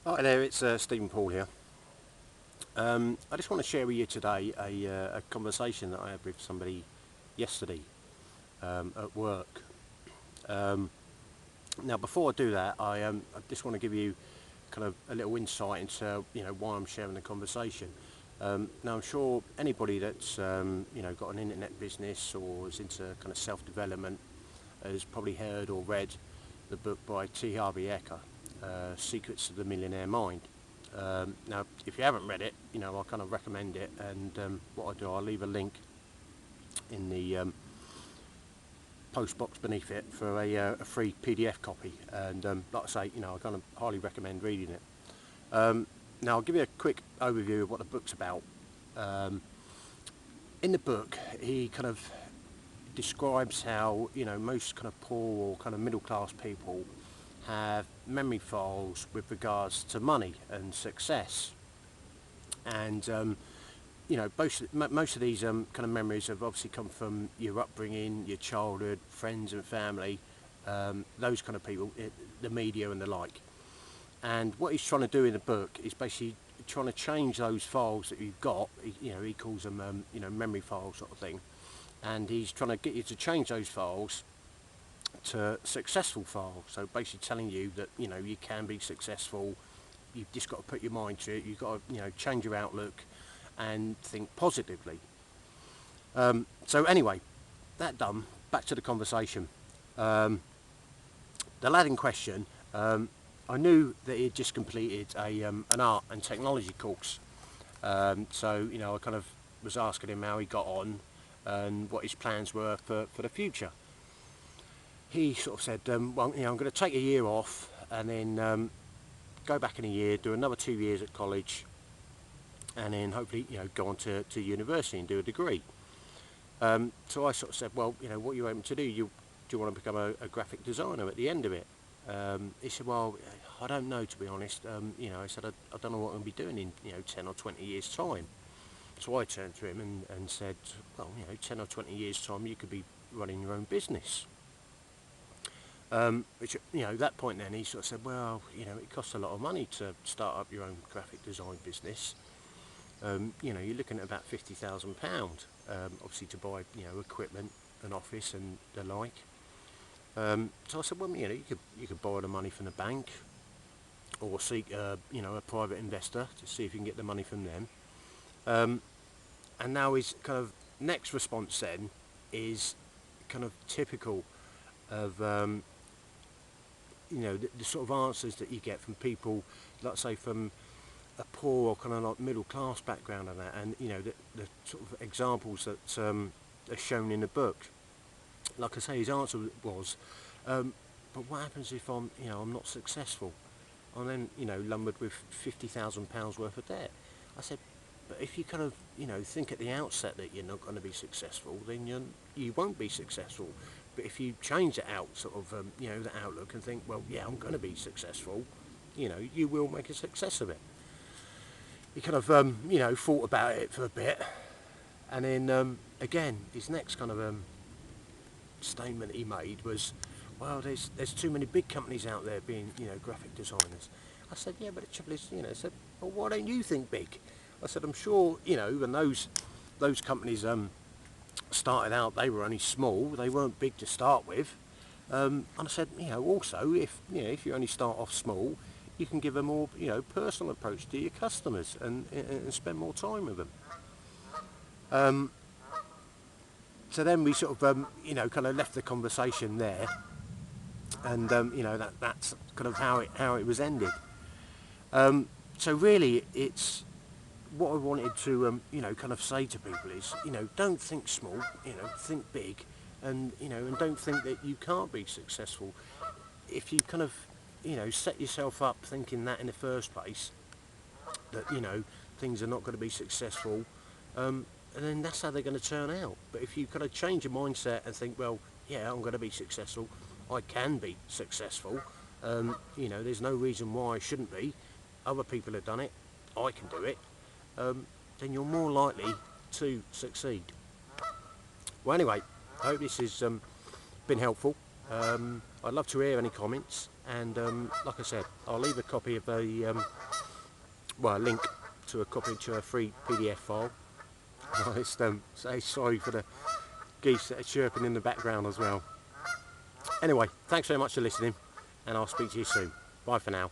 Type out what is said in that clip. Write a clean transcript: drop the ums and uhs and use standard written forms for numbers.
Hi there, it's Stephen Paul here. I just want to share with you today a conversation that I had with somebody yesterday at work. Um, Now, before I do that, I just want to give you kind of a little insight into why I'm sharing the conversation. Now, I'm sure anybody that's got an internet business or is into kind of self-development has probably heard or read the book by T. Harvey Eker, Secrets of the Millionaire Mind. Now, if you haven't read it, I kind of recommend it. And what I do, I'll leave a link in the post box beneath it for a free PDF copy. And like I say, I kind of highly recommend reading it. Now, I'll give you a quick overview of what the book's about. Um, in the book, he kind of describes how most kind of poor or kind of middle class people have memory files with regards to money and success, and most of these kind of memories have obviously come from your upbringing, your childhood, friends and family, those kind of people, the media and the like. And what he's trying to do in the book is basically trying to change those files that you've got. He calls them memory files sort of thing, and he's trying to get you to change those files to successful files. So basically telling you that you can be successful. You've just got to put your mind to it. You've got to change your outlook and think positively. So anyway, that done, back to the conversation. Um, the lad in question, I knew that he had just completed an art and technology course. So I kind of was asking him how he got on and what his plans were for the future. He sort of said, well, I'm going to take a year off and then go back in a year, do another 2 years at college, and then hopefully go on to university and do a degree. So I sort of said, well, what are you aiming to do? Do you want to become a graphic designer at the end of it? He said, well, I don't know, to be honest. I said, I don't know what I'm going to be doing in 10 or 20 years time. So I turned to him and said, well, 10 or 20 years time you could be running your own business. Which, at that point then he sort of said, well, it costs a lot of money to start up your own graphic design business. You're looking at about £50,000, obviously to buy, equipment, an office and the like. So I said, well, you could borrow the money from the bank or seek, a private investor to see if you can get the money from them. And now his kind of next response then is kind of typical of the sort of answers that you get from people, let's say from a poor or kind of like middle class background and that, and the sort of examples that are shown in the book. Like I say, his answer was, but what happens if I'm not successful? I'm then lumbered with £50,000 worth of debt. I said, but if you kind of think at the outset that you're not going to be successful, then you won't be successful. But if you change it out, sort of the outlook, and think, well, yeah, I'm going to be successful, you will make a success of it. He kind of thought about it for a bit, and then again his next kind of statement he made was, well, there's too many big companies out there being graphic designers. I said, yeah, but the trouble is, I said, well, why don't you think big? I said, I'm sure when those companies started out, they were only small, they weren't big to start with. And I said, also if you only start off small, you can give a more personal approach to your customers and spend more time with them. So then we sort of kind of left the conversation there, and that's kind of how it was ended. So really, it's what I wanted to kind of say to people is don't think small, think big, and don't think that you can't be successful. If you kind of set yourself up thinking that in the first place, that things are not going to be successful, and then that's how they're going to turn out. But if you kind of change your mindset and think, well, yeah, I'm going to be successful, I can be successful, there's no reason why I shouldn't be, other people have done it, I can do it, then you're more likely to succeed. Well, anyway, I hope this has been helpful. I'd love to hear any comments. And like I said, I'll leave a copy of a well, a link to a copy to a free PDF file. I just say sorry for the geese that are chirping in the background as well. Anyway, thanks very much for listening, and I'll speak to you soon. Bye for now.